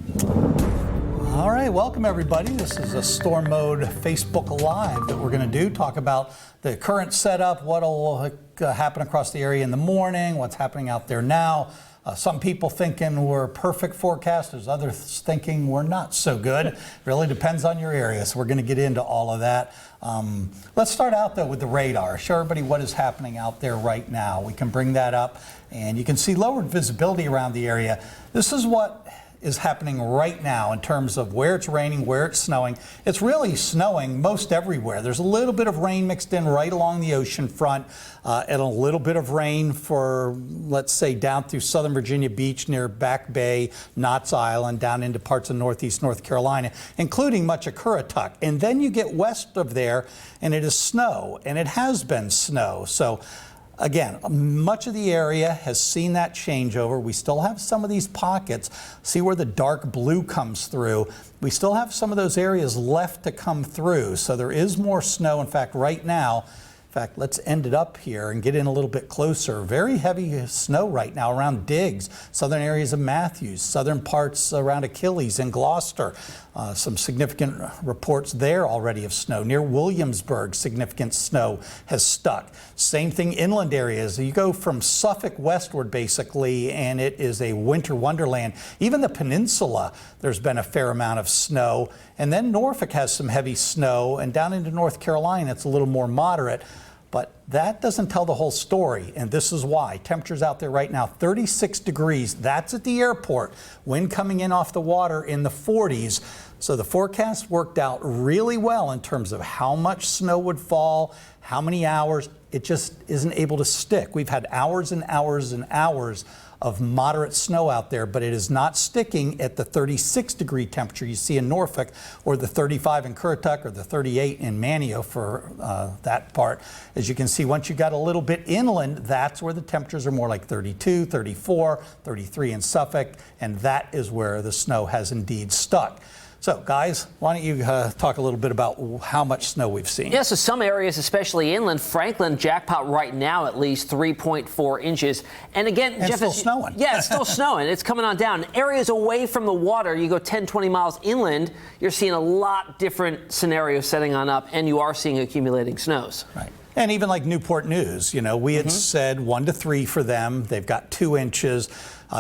All right, welcome everybody. This is a Storm Mode Facebook Live that we're going to do. Talk about the current setup, what will happen across the area in the morning, what's happening out there now. Some people thinking we're perfect forecasters, others thinking we're not so good. Really depends on your area, so we're going to get into all of that. Let's start out though with the radar. Show everybody what is happening out there right now. We can bring that up and you can see lowered visibility around the area. This is what is happening right now in terms of where it's raining, where it's snowing. It's really snowing most everywhere. There's a little bit of rain mixed in right along the ocean front and a little bit of rain for, let's say, down through southern Virginia Beach near Back Bay, Knott's Island, down into parts of northeast North Carolina, including much of Currituck. And then you get west of there and it is snow, and it has been snow. So again, much of the area has seen that changeover. We still have some of these pockets. See where the dark blue comes through. We still have some of those areas left to come through. So there is more snow. In fact, right now, let's end it up here and get in a little bit closer. Very heavy snow right now around Diggs, southern areas of Matthews, southern parts around Achilles and Gloucester. Some significant reports there already of snow. Near Williamsburg, significant snow has stuck. Same thing inland areas. You go from Suffolk westward basically, and it is a winter wonderland. Even the peninsula, there's been a fair amount of snow. And then Norfolk has some heavy snow, and down into North Carolina, it's a little more moderate. But that doesn't tell the whole story, and this is why. Temperatures out there right now, 36 degrees. That's at the airport. Wind coming in off the water in the 40s. So the forecast worked out really well in terms of how much snow would fall, how many hours. It just isn't able to stick. We've had hours and hours and hours of moderate snow out there, but it is not sticking at the 36-degree temperature you see in Norfolk, or the 35 in Currituck, or the 38 in Manio for that part. As you can see, once you got a little bit inland, that's where the temperatures are more like 32, 34, 33 in Suffolk, and that is where the snow has indeed stuck. So, guys, why don't you talk a little bit about how much snow we've seen? Yeah, so some areas, especially inland, Franklin, jackpot right now, at least 3.4 inches. And again, Jeff, it's still snowing. Yeah, it's still snowing. It's coming on down. Areas away from the water, you go 10, 20 miles inland, you're seeing a lot different scenarios setting on up, and you are seeing accumulating snows. Right. And even like Newport News, you know, we had said 1 to 3 for them. They've got 2 inches.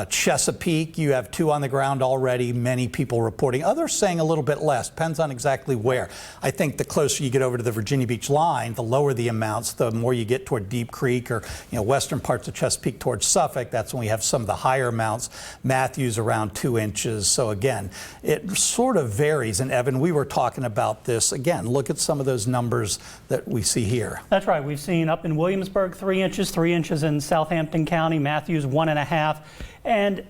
Chesapeake, you have 2 on the ground already. Many people reporting. Others saying a little bit less. Depends on exactly where. I think the closer you get over to the Virginia Beach line, the lower the amounts. The more you get toward Deep Creek or western parts of Chesapeake towards Suffolk, that's when we have some of the higher amounts. Matthews around 2 inches. So again, it sort of varies. And Evan, we were talking about this again. Look at some of those numbers that we see here. That's right. We've seen up in Williamsburg 3 inches, 3 inches in Southampton County, Matthews 1.5. And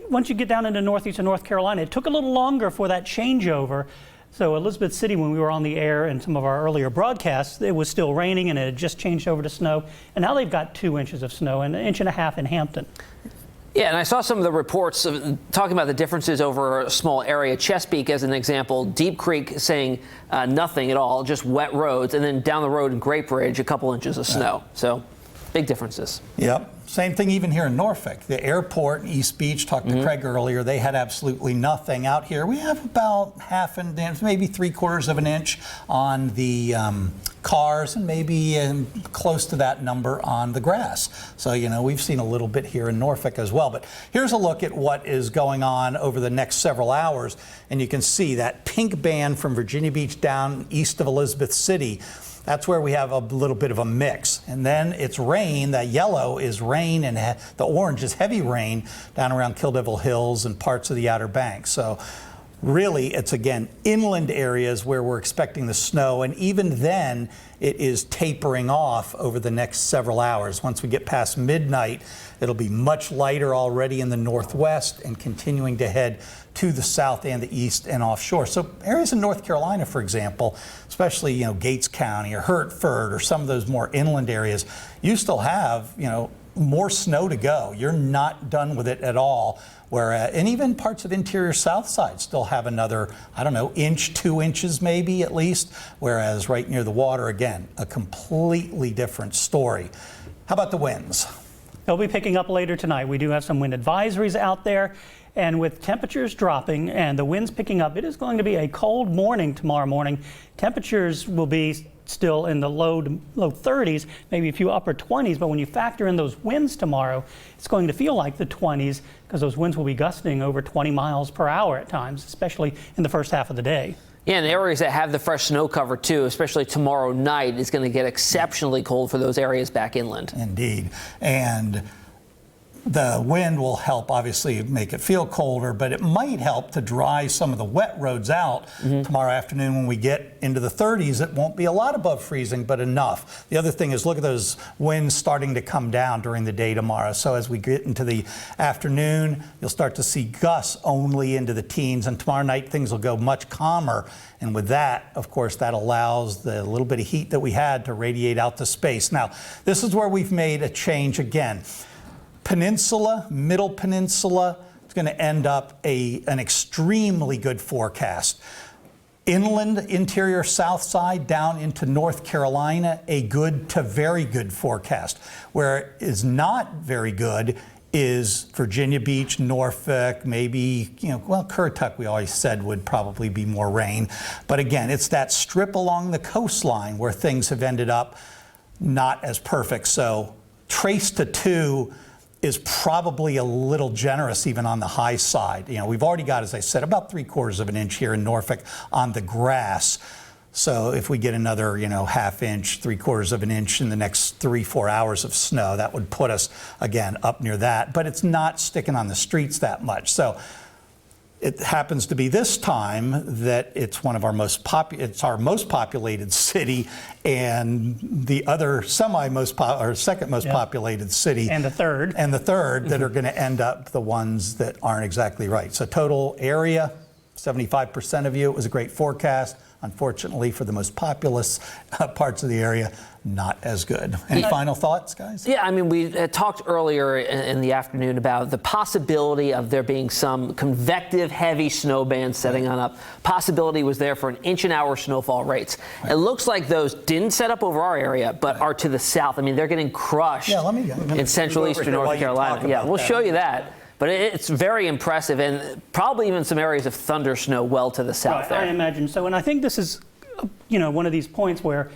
once you get down into northeastern North Carolina, it took a little longer for that changeover. So Elizabeth City, when we were on the air in some of our earlier broadcasts, it was still raining and it had just changed over to snow. And now they've got 2 inches of snow and 1.5 inches in Hampton. Yeah, and I saw some of the reports talking about the differences over a small area. Chesapeake, as an example, Deep Creek saying nothing at all, just wet roads. And then down the road in Great Bridge, a couple inches of snow. So big differences. Yep. Same thing even here in Norfolk. The airport in East Beach, talked to Craig earlier, they had absolutely nothing. Out here we have about half an inch, maybe 3/4 of an inch on the cars, and maybe close to that number on the grass. So, we've seen a little bit here in Norfolk as well. But here's a look at what is going on over the next several hours. And you can see that pink band from Virginia Beach down east of Elizabeth City. That's where we have a little bit of a mix. And then it's rain. That yellow is rain, and the orange is heavy rain down around Kill Devil Hills and parts of the Outer Banks. So really, it's again inland areas where we're expecting the snow, and even then it is tapering off over the next several hours. Once we get past midnight, it'll be much lighter already in the northwest and continuing to head to the south and the east and offshore. So areas in North Carolina, for example, especially Gates County or Hertford or some of those more inland areas, you still have more snow to go. You're not done with it at all. And even parts of interior south side still have another, I don't know, inch, 2 inches maybe at least, whereas right near the water, again, a completely different story. How about the winds? They'll be picking up later tonight. We do have some wind advisories out there. And with temperatures dropping and the winds picking up, it is going to be a cold morning tomorrow morning. Temperatures will be still in the low 30s, maybe a few upper 20s, but when you factor in those winds tomorrow, it's going to feel like the 20s because those winds will be gusting over 20 miles per hour at times, especially in the first half of the day. Yeah, and areas that have the fresh snow cover, too, especially tomorrow night, is going to get exceptionally cold for those areas back inland. Indeed. And the wind will help, obviously, make it feel colder, but it might help to dry some of the wet roads out tomorrow afternoon. When we get into the 30s, it won't be a lot above freezing, but enough. The other thing is, look at those winds starting to come down during the day tomorrow. So as we get into the afternoon, you'll start to see gusts only into the teens, and tomorrow night things will go much calmer. And with that, of course, that allows the little bit of heat that we had to radiate out to space. Now, this is where we've made a change again. Peninsula, middle peninsula, it's going to end up an extremely good forecast. Inland, interior south side, down into North Carolina, a good to very good forecast. Where it is not very good is Virginia Beach, Norfolk, maybe, Currituck we always said would probably be more rain. But again, it's that strip along the coastline where things have ended up not as perfect. So trace to 2 is probably a little generous even on the high side. We've already got, as I said, about 3/4 of an inch here in Norfolk on the grass. So if we get another, half inch, 3/4 of an inch in the next 3-4 hours of snow, that would put us again up near that. But it's not sticking on the streets that much. So it happens to be this time that it's one of our it's our most populated city, and the other second most populated city, and the third that are going to end up the ones that aren't exactly right. So total area, 75% of you. It was a great forecast. Unfortunately, for the most populous parts of the area, not as good. Any final thoughts, guys? Yeah, I mean, we talked earlier in the afternoon about the possibility of there being some convective heavy snow bands setting on up. Possibility was there for 1 inch an hour snowfall rates. Right. It looks like those didn't set up over our area, but are to the south. I mean, they're getting crushed in central eastern North Carolina. Yeah, we'll show you that. But it's very impressive, and probably even some areas of thunder snow well to the south there. I imagine so. And I think this is, one of these points where,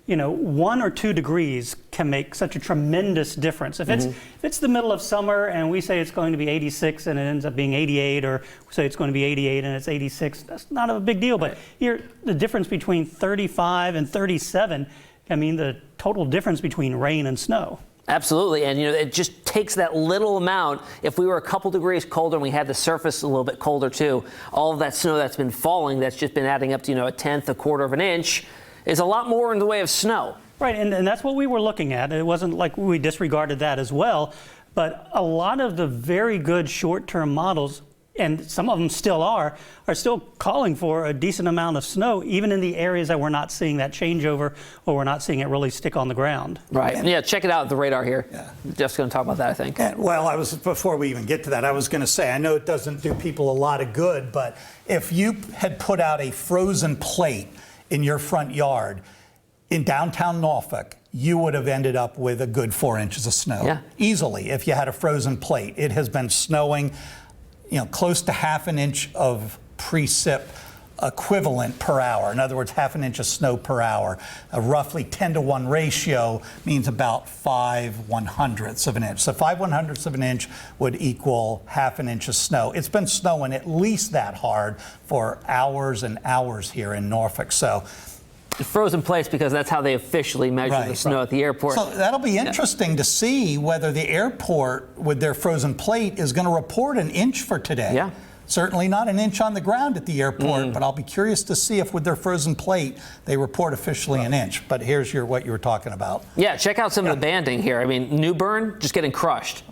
1 or 2 degrees can make such a tremendous difference. If it's the middle of summer and we say it's going to be 86 and it ends up being 88, or we say it's going to be 88 and it's 86, that's not a big deal. But here, the difference between 35 and 37 can mean the total difference between rain and snow. Absolutely, and it just takes that little amount. If we were a couple degrees colder and we had the surface a little bit colder too, all of that snow that's been falling, that's just been adding up to 1/10, 1/4 of an inch, is a lot more in the way of snow. Right, and that's what we were looking at. It wasn't like we disregarded that as well, but a lot of the very good short-term models, and some of them still are still calling for a decent amount of snow, even in the areas that we're not seeing that changeover or we're not seeing it really stick on the ground. Right. Yeah, check it out, the radar here. Yeah. Jeff's going to talk about that, I think. Before we even get to that, I was going to say, I know it doesn't do people a lot of good, but if you had put out a frozen plate in your front yard in downtown Norfolk, you would have ended up with a good 4 inches of snow. Easily, if you had a frozen plate. It has been snowing close to half an inch of precip equivalent per hour. In other words, half an inch of snow per hour. A roughly 10-to-1 ratio means about 5/100ths of an inch. So 5/100ths of an inch would equal half an inch of snow. It's been snowing at least that hard for hours and hours here in Norfolk. So frozen place because that's how they officially measure the snow at the airport. So that'll be interesting to see whether the airport with their frozen plate is going to report 1 inch for today. Yeah. Certainly not 1 inch on the ground at the airport, but I'll be curious to see if with their frozen plate they report officially 1 inch. But here's what you were talking about. Yeah, check out some of the banding here. I mean, New Bern just getting crushed.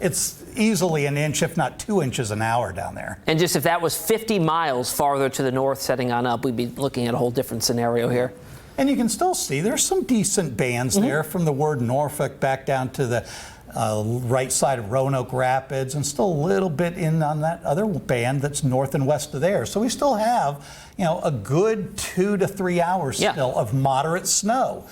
It's easily 1 inch, if not 2 inches an hour down there. And just if that was 50 miles farther to the north setting on up, we'd be looking at a whole different scenario here. And you can still see there's some decent bands there from the word Norfolk back down to the right side of Roanoke Rapids, and still a little bit in on that other band that's north and west of there. So we still have, a good 2 to 3 hours still of moderate snow.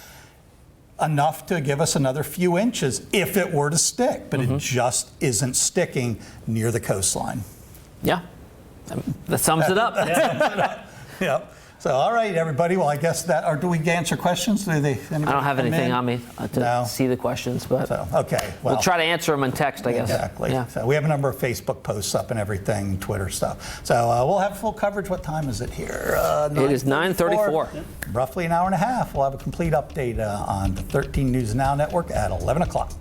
enough to give us another few inches if it were to stick, but it just isn't sticking near the coastline. Yeah, that sums it up. Yep. So, all right, everybody. Well, I guess that, or do we answer questions? I don't have anything on me to see the questions, but So, okay. Well, we'll try to answer them in text, I guess. exactly. Yeah. So we have a number of Facebook posts up and everything, Twitter stuff. So we'll have full coverage. What time is it here? It is 9:34. Roughly an hour and a half. We'll have a complete update on the 13 News Now Network at 11 o'clock.